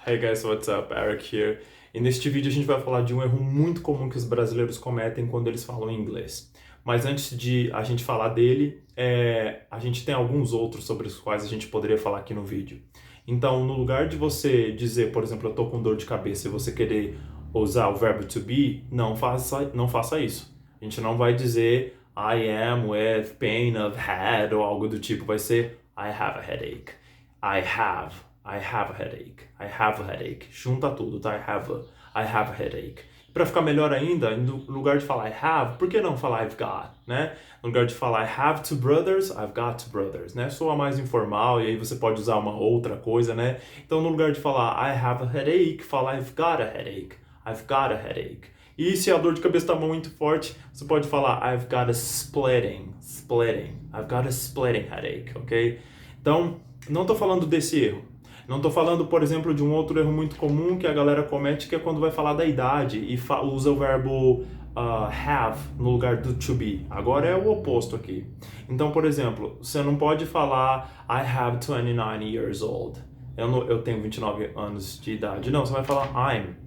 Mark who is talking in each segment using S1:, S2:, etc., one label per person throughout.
S1: Hey guys, what's up? Eric here. E neste vídeo a gente vai falar de um erro muito comum que os brasileiros cometem quando eles falam inglês. Mas antes de a gente falar dele, a gente tem alguns outros sobre os quais a gente poderia falar aqui no vídeo. Então, no lugar de você dizer, por exemplo, eu tô com dor de cabeça e você querer usar o verbo to be, não faça isso. A gente não vai dizer I am with pain of head ou algo do tipo. Vai ser I have a headache. I have a headache. I have a headache. Junta tudo, tá? I have a headache. Para ficar melhor ainda, no lugar de falar I have, por que não falar I've got, né? No lugar de falar I have two brothers, I've got two brothers, né? Soa mais informal e aí você pode usar uma outra coisa, né? Então, no lugar de falar I have a headache, fala I've got a headache. I've got a headache. E se a dor de cabeça está muito forte, você pode falar I've got a splitting. I've got a splitting headache, ok? Então, não estou falando desse erro. Não estou falando, por exemplo, de um outro erro muito comum que a galera comete, que é quando vai falar da idade e usa o verbo have no lugar do to be. Agora é o oposto aqui. Então, por exemplo, você não pode falar I have 29 years old. Eu tenho 29 anos de idade. Não, você vai falar I'm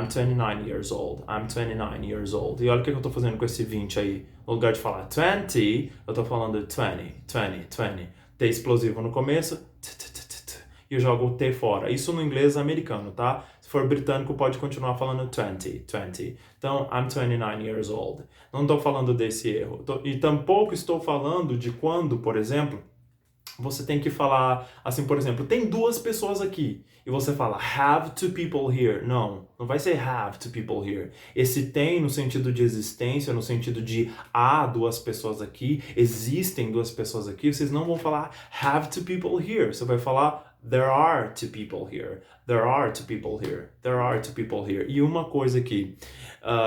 S1: 29 years old. I'm 29 years old. E olha o que eu estou fazendo com esse 20 aí. No lugar de falar 20, eu estou falando 20. T explosivo no começo, e eu jogo o T fora. Isso no inglês americano, tá? Se for britânico, pode continuar falando 20. Então, I'm 29 years old. Não estou falando desse erro. E tampouco estou falando de quando, por exemplo, você tem que falar, assim, por exemplo, tem duas pessoas aqui. E você fala, have two people here. Não vai ser have two people here. Esse tem no sentido de existência, no sentido de há duas pessoas aqui, existem duas pessoas aqui. Vocês não vão falar have two people here. Você vai falar there are two people here. There are two people here. There are two people here. E uma coisa aqui,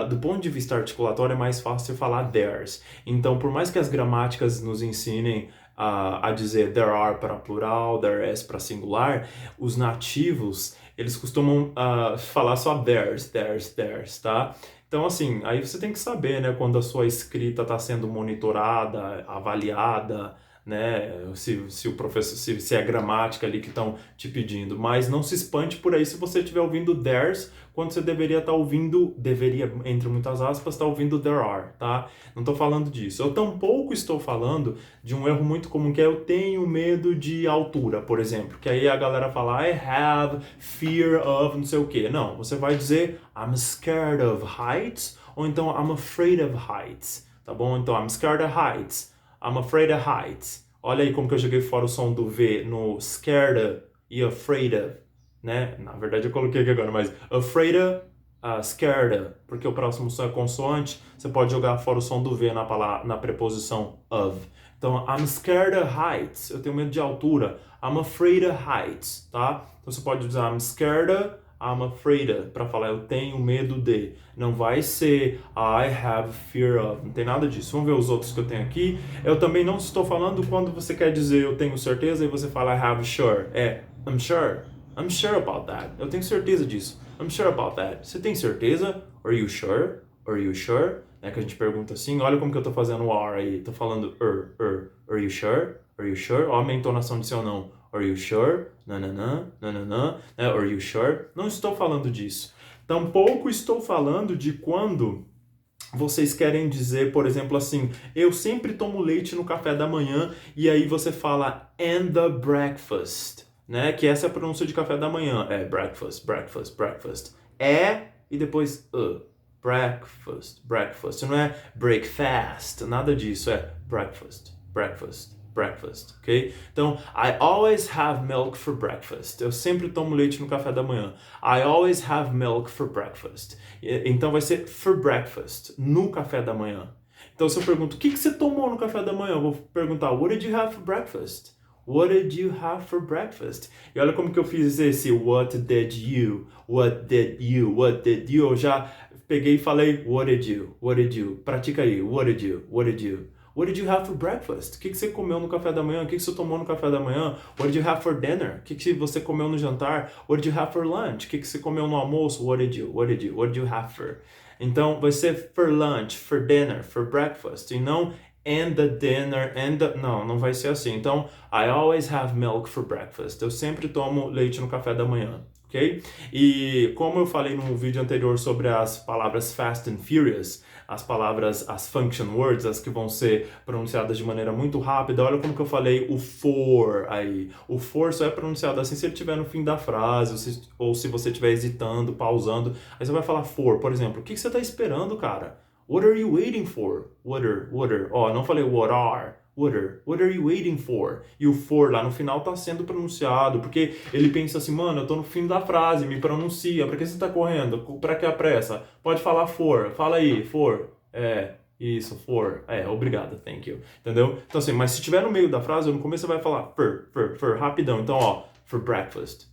S1: do ponto de vista articulatório, é mais fácil falar there's. Então, por mais que as gramáticas nos ensinem a dizer there are para plural, there is para singular, os nativos, eles costumam falar só there's, tá? Então, assim, aí você tem que saber, né, quando a sua escrita está sendo monitorada, avaliada, né, se o professor, se é a gramática ali que estão te pedindo. Mas não se espante por aí se você estiver ouvindo there's, quando você deveria, entre muitas aspas, estar ouvindo there are, tá? Não estou falando disso. Eu tampouco estou falando de um erro muito comum, que é eu tenho medo de altura, por exemplo. Que aí a galera fala, I have fear of não sei o quê. Não, você vai dizer I'm scared of heights, ou então I'm afraid of heights, tá bom? Então I'm scared of heights. I'm afraid of heights. Olha aí como que eu joguei fora o som do V no scared of e afraid of, né? Na verdade eu coloquei aqui agora, mas afraid of, scared of, porque o próximo som é consoante, você pode jogar fora o som do V na preposição of. Então, I'm scared of heights. Eu tenho medo de altura. I'm afraid of heights, tá? Então você pode usar I'm scared of, I'm afraid of, para falar eu tenho medo de. Não vai ser I have fear of. Não tem nada disso. Vamos ver os outros que eu tenho aqui. Eu também não estou falando quando você quer dizer eu tenho certeza e você fala I have sure. I'm sure. I'm sure about that. Eu tenho certeza disso. I'm sure about that. Você tem certeza? Are you sure? Are you sure? Né, que a gente pergunta assim. Olha como que eu tô fazendo o are aí. Tô falando Are you sure? Are you sure? Olha a minha entonação de sim ou não. Are you sure? Nananã. Né? Are you sure? Não estou falando disso. Tampouco estou falando de quando vocês querem dizer, por exemplo, assim, eu sempre tomo leite no café da manhã, e aí você fala and the breakfast, né? Que essa é a pronúncia de café da manhã. É breakfast. E depois breakfast. Não é breakfast, nada disso. É breakfast, ok? Então, I always have milk for breakfast. Eu sempre tomo leite no café da manhã. I always have milk for breakfast. Então vai ser for breakfast, no café da manhã. Então, se eu pergunto, o que você tomou no café da manhã? Eu vou perguntar, what did you have for breakfast? What did you have for breakfast? E olha como que eu fiz esse what did you? Eu já peguei e falei what did you? Pratica aí, what did you? What did you have for breakfast? O que você comeu no café da manhã? O que você tomou no café da manhã? What did you have for dinner? O que você comeu no jantar? What did you have for lunch? O que você comeu no almoço? What did you have for? Então vai ser for lunch, for dinner, for breakfast, e não and the dinner, não vai ser assim. Então, I always have milk for breakfast. Eu sempre tomo leite no café da manhã, ok? E como eu falei no vídeo anterior sobre as palavras fast and furious, as palavras, as function words, as que vão ser pronunciadas de maneira muito rápida, olha como que eu falei o for aí. O for só é pronunciado assim se ele estiver no fim da frase, ou se você estiver hesitando, pausando, aí você vai falar for, por exemplo. O que você está esperando, cara? What are you waiting for? What are. Ó, não falei what are. What are you waiting for? E o for lá no final tá sendo pronunciado, porque ele pensa assim, mano, eu tô no fim da frase, me pronuncia, pra que você tá correndo? Pra que a pressa? Pode falar for, fala aí, for. Isso, for. Obrigado, thank you. Entendeu? Então assim, mas se tiver no meio da frase, no começo você vai falar for, rapidão. Então, ó, for breakfast.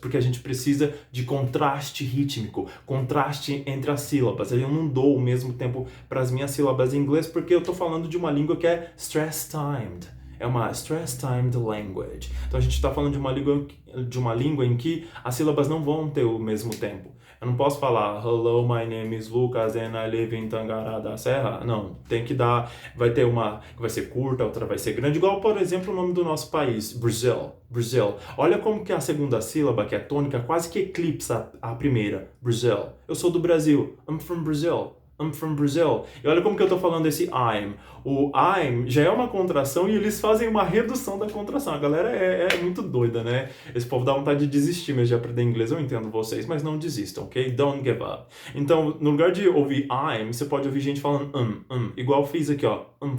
S1: Porque a gente precisa de contraste rítmico, contraste entre as sílabas. Eu não dou o mesmo tempo para as minhas sílabas em inglês porque eu estou falando de uma língua que é stress-timed. É uma stress-timed language. Então a gente está falando de uma língua em que as sílabas não vão ter o mesmo tempo. Eu não posso falar hello, my name is Lucas and I live in Tangará da Serra. Não, tem que dar, vai ter uma que vai ser curta, outra vai ser grande, igual, por exemplo, o nome do nosso país, Brazil. Olha como que a segunda sílaba, que é tônica, quase que eclipsa a primeira, Brazil. Eu sou do Brasil, I'm from Brazil. I'm from Brazil. E olha como que eu tô falando esse I'm. O I'm já é uma contração e eles fazem uma redução da contração. A galera é muito doida, né? Esse povo dá vontade de desistir mesmo de aprender inglês. Eu entendo vocês, mas não desistam, ok? Don't give up. Então, no lugar de ouvir I'm, você pode ouvir gente falando igual eu fiz aqui, ó. I'm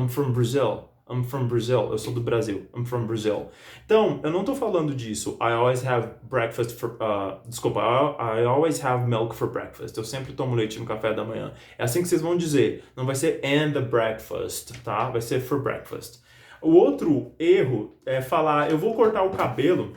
S1: from Brazil. I'm from Brazil. Eu sou do Brasil. I'm from Brazil. Então, eu não tô falando disso. I always have breakfast for... I always have milk for breakfast. Eu sempre tomo leite no café da manhã. É assim que vocês vão dizer. Não vai ser and the breakfast, tá? Vai ser for breakfast. O outro erro é falar, eu vou cortar o cabelo,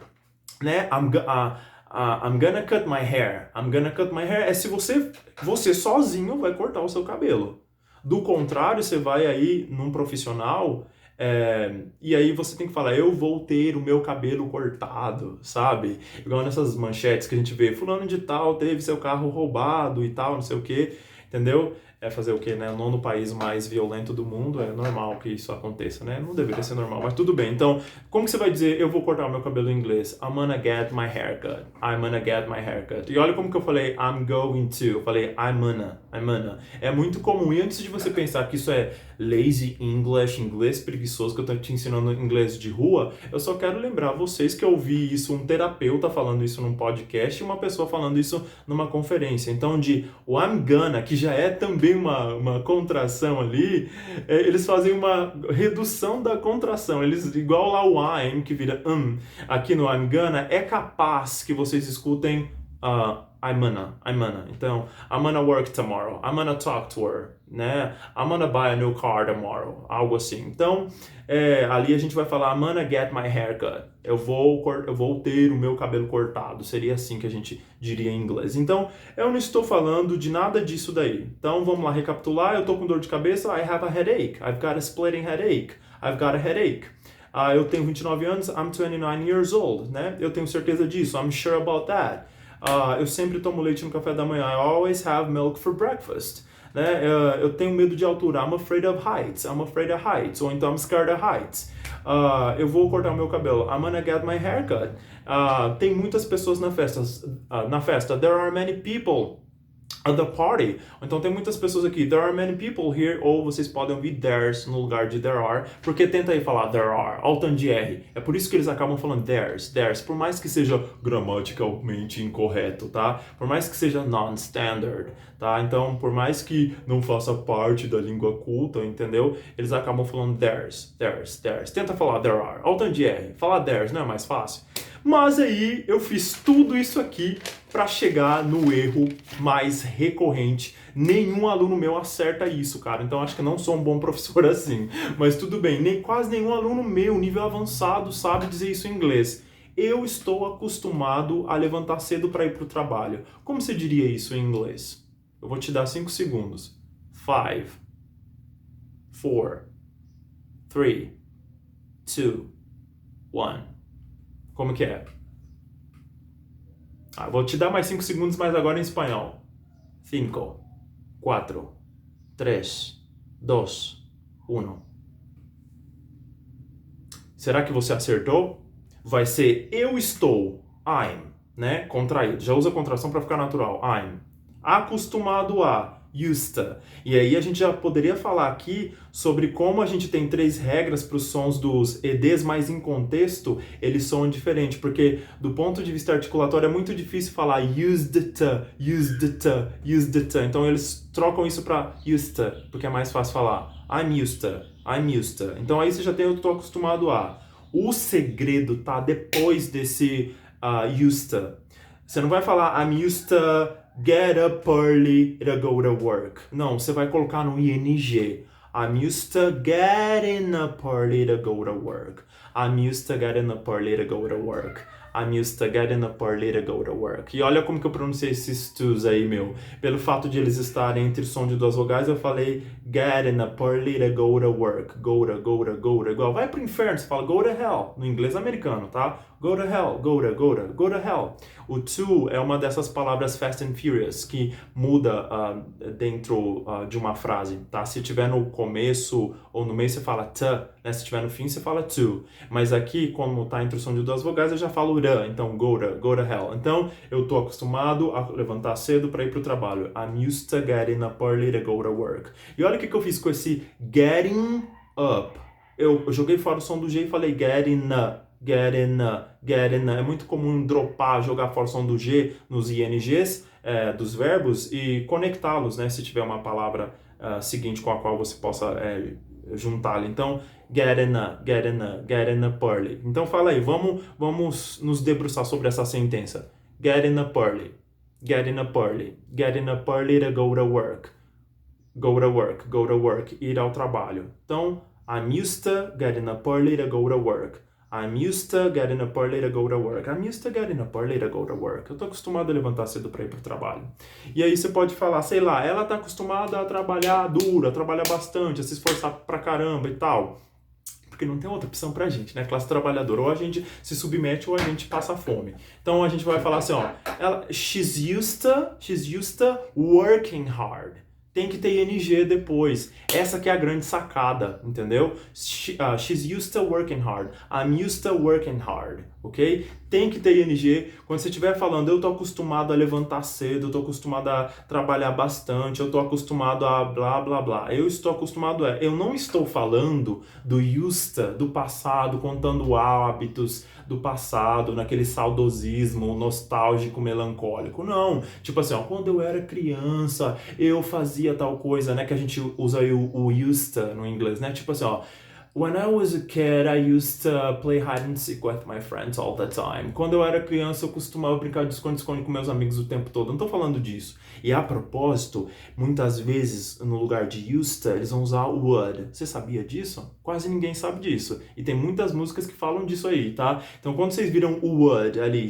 S1: né? I'm gonna cut my hair. I'm gonna cut my hair é se você sozinho vai cortar o seu cabelo. Do contrário, você vai aí num profissional... e aí você tem que falar, eu vou ter o meu cabelo cortado, sabe? Igual nessas manchetes que a gente vê, fulano de tal teve seu carro roubado e tal, não sei o quê, entendeu? Fazer o quê, né? O nono país mais violento do mundo, é normal que isso aconteça, né? Não deveria ser normal, mas tudo bem. Então, como que você vai dizer, eu vou cortar o meu cabelo em inglês? I'm gonna get my haircut. I'm gonna get my haircut. E olha como que eu falei I'm going to. Eu falei I'm gonna. É muito comum. E antes de você pensar que isso é lazy English, inglês preguiçoso, que eu tô te ensinando inglês de rua, eu só quero lembrar vocês que eu ouvi isso, um terapeuta falando isso num podcast e uma pessoa falando isso numa conferência. Então, o I'm gonna, que já é também uma contração ali, eles fazem uma redução da contração. Eles, igual lá o I'm, que vira aqui no I'm gonna, é capaz que vocês escutem I'm gonna. Então, I'm gonna work tomorrow. I'm gonna talk to her, né? I'm gonna buy a new car tomorrow. Algo assim. Então, ali a gente vai falar I'm gonna get my hair cut. Eu vou ter o meu cabelo cortado. Seria assim que a gente diria em inglês. Então, eu não estou falando de nada disso daí. Então, vamos lá recapitular. Eu tô com dor de cabeça. I have a headache. I've got a splitting headache. I've got a headache. Eu tenho 29 anos. I'm 29 years old, né? Eu tenho certeza disso. I'm sure about that. Eu sempre tomo leite no café da manhã. I always have milk for breakfast. Né? Eu tenho medo de altura. I'm afraid of heights. Ou então I'm scared of heights. Eu vou cortar o meu cabelo. I'm gonna get my hair cut. Tem muitas pessoas na festa. There are many people at the party. Então tem muitas pessoas aqui. There are many people here. Ou vocês podem ouvir there's no lugar de there are. Porque tenta aí falar there are. Olha o tanto de R. É por isso que eles acabam falando there's. Por mais que seja gramaticalmente incorreto, tá? Por mais que seja non-standard, tá? Então, por mais que não faça parte da língua culta, entendeu? Eles acabam falando there's. Tenta falar there are. Olha o tanto de R. Falar there's não é mais fácil? Mas aí eu fiz tudo isso aqui para chegar no erro mais recorrente. Nenhum aluno meu acerta isso, cara. Então acho que eu não sou um bom professor assim. Mas tudo bem, quase nenhum aluno meu, nível avançado, sabe dizer isso em inglês. Eu estou acostumado a levantar cedo para ir para o trabalho. Como você diria isso em inglês? Eu vou te dar 5 segundos. 5, 4, 3, 2, 1. Como que é? Vou te dar mais 5 segundos, mas agora em espanhol. 5, 4, 3, 2, 1. Será que você acertou? vai ser eu estou, I'm, né? Contraído. Já usa contração para ficar natural, I'm. Acostumado a, used to. E aí a gente já poderia falar aqui sobre como a gente tem 3 regras para os sons dos EDs, mas em contexto eles são diferentes, porque do ponto de vista articulatório é muito difícil falar used to, used to, used to. Então eles trocam isso para used to, porque é mais fácil falar I'm used to, I'm used to. Então aí você já tem eu tô acostumado a. O segredo tá depois desse used to. Você não vai falar I'm used to get up early to go to work. Não, você vai colocar no ing. I'm used to getting up early to go to work. I'm used to getting up early to go to work. I'm used to getting up early to go to work. E olha como que eu pronunciei esses tos aí, meu. Pelo fato de eles estarem entre o som de 2 vogais, eu falei getting up early to go to work. Go to, go to, go to. Igual, vai pro inferno, você fala go to hell. No inglês americano, tá? Go to hell, go to, go to, go to hell. O to é uma dessas palavras Fast and Furious que muda dentro de uma frase, tá? Se tiver no começo ou no meio, você fala to, né? Se tiver no fim, você fala to. Mas aqui, como tá entre o som de 2 vogais, eu já falo ra, então go to hell. Então, eu tô acostumado a levantar cedo para ir pro trabalho. I'm used to getting up early to go to work. E olha o que eu fiz com esse getting up. Eu joguei fora o som do G e falei getting up. Getting. É muito comum dropar, jogar fora o som do G nos INGs dos verbos e conectá-los, né? Se tiver uma palavra seguinte com a qual você possa juntá-la. Então, getting up early. Então, fala aí, vamos nos debruçar sobre essa sentença. Getting up early. Getting up early. Getting up early to go to work. Go to work. Go to work. Ir ao trabalho. Então, I'm used to getting up early to go to work. I'm used to getting up early to go to work. I'm used to getting up early to go to work. Eu tô acostumado a levantar cedo para ir pro trabalho. E aí você pode falar, sei lá, ela tá acostumada a trabalhar duro, a trabalhar bastante, a se esforçar pra caramba e tal. Porque não tem outra opção pra gente, né? Classe trabalhadora. Ou a gente se submete ou a gente passa fome. Então a gente vai falar assim, ó. She's used to working hard. Tem que ter ing depois. Essa que é a grande sacada, entendeu? She's used to working hard. I'm used to working hard, ok? Tem que ter ing. Quando você estiver falando, eu tô acostumado a levantar cedo, eu tô acostumado a trabalhar bastante, eu tô acostumado a blá, blá, blá. Eu estou acostumado a... Eu não estou falando do used to, do passado, contando hábitos do passado, naquele saudosismo nostálgico, melancólico. Não. Tipo assim, ó, quando eu era criança, eu fazia tal coisa, né? Que a gente usa aí o used to no inglês, né? Tipo assim, ó. When I was a kid, I used to play hide and seek with my friends all the time. Quando eu era criança, eu costumava brincar de esconde-esconde com meus amigos o tempo todo. Não tô falando disso. E a propósito, muitas vezes, no lugar de used to, eles vão usar would. Você sabia disso? Quase ninguém sabe disso. E tem muitas músicas que falam disso aí, tá? Então, quando vocês viram o would ali...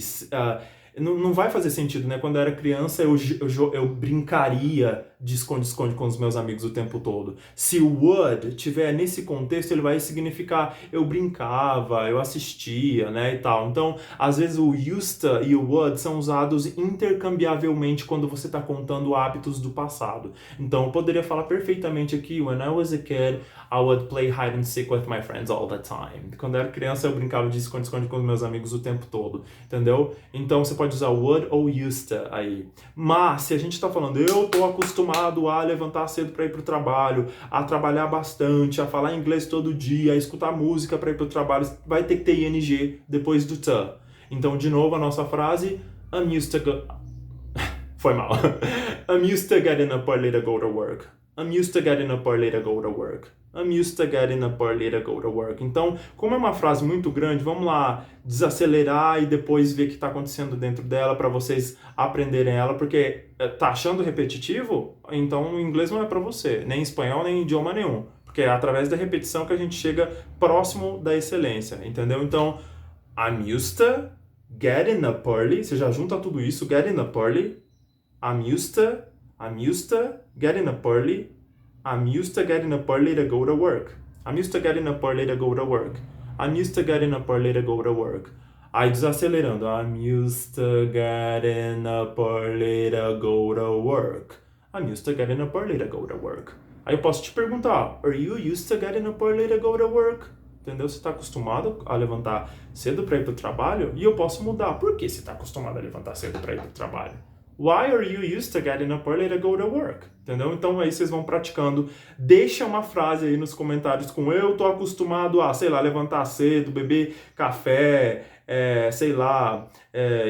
S1: não vai fazer sentido, né? Quando eu era criança, eu brincaria de esconde-esconde com os meus amigos o tempo todo. Se o would tiver nesse contexto, ele vai significar eu brincava, eu assistia, né, e tal. Então, às vezes o used to e o would são usados intercambiavelmente quando você está contando hábitos do passado. Então, eu poderia falar perfeitamente aqui, when I was a kid, I would play hide and seek with my friends all the time. Quando eu era criança, eu brincava de esconde-esconde com os meus amigos o tempo todo, entendeu? Então, você pode usar would ou used to aí. Mas, se a gente está falando, eu tô acostumado a levantar cedo para ir pro trabalho, a trabalhar bastante, a falar inglês todo dia, a escutar música para ir pro trabalho, vai ter que ter ing depois do to. Então, de novo, a nossa frase, I'm used to Foi mal. I'm used to getting up early to go to work. I'm used to getting up early to go to work. I'm used to getting up early to go to work. Então, como é uma frase muito grande, vamos lá desacelerar e depois ver o que está acontecendo dentro dela para vocês aprenderem ela, porque tá achando repetitivo? Então o inglês não é para você, nem espanhol, nem idioma nenhum. Porque é através da repetição que a gente chega próximo da excelência, entendeu? Então, I'm used to getting up early, você já junta tudo isso, getting up early. I'm used to getting up early. I'm used to getting up early to go to work. I'm used to getting up early to go to work. I'm used to getting up early to go to work. Aí desacelerando. I'm used to getting up early to go to work. I'm used to getting up early to go to work. Aí eu posso te perguntar, are you used to getting up early to go to work? entendeu? Você está acostumado a levantar cedo para ir para o trabalho e eu posso mudar. Por que você está acostumado a levantar cedo para ir para o trabalho? Why are you used to getting up early to go to work? Entendeu? Então aí vocês vão praticando. Deixa uma frase aí nos comentários com eu tô acostumado a, sei lá, levantar cedo, beber café, sei lá,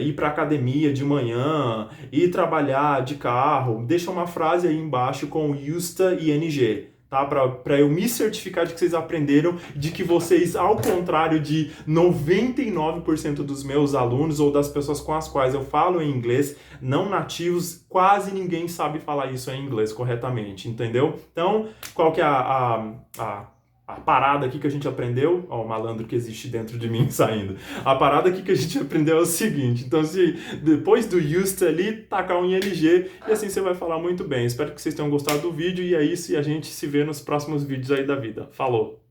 S1: ir pra academia de manhã, ir trabalhar de carro. Deixa uma frase aí embaixo com used to e ing. Tá? Para eu me certificar de que vocês aprenderam, de que vocês, ao contrário de 99% dos meus alunos ou das pessoas com as quais eu falo em inglês, não nativos, quase ninguém sabe falar isso em inglês corretamente, entendeu? Então, qual que é a parada aqui que a gente aprendeu? Ó, o malandro que existe dentro de mim saindo. A parada aqui que a gente aprendeu é o seguinte, então se depois do used ali, tacar um ing e assim você vai falar muito bem. Espero que vocês tenham gostado do vídeo e é isso e a gente se vê nos próximos vídeos aí da vida. Falou!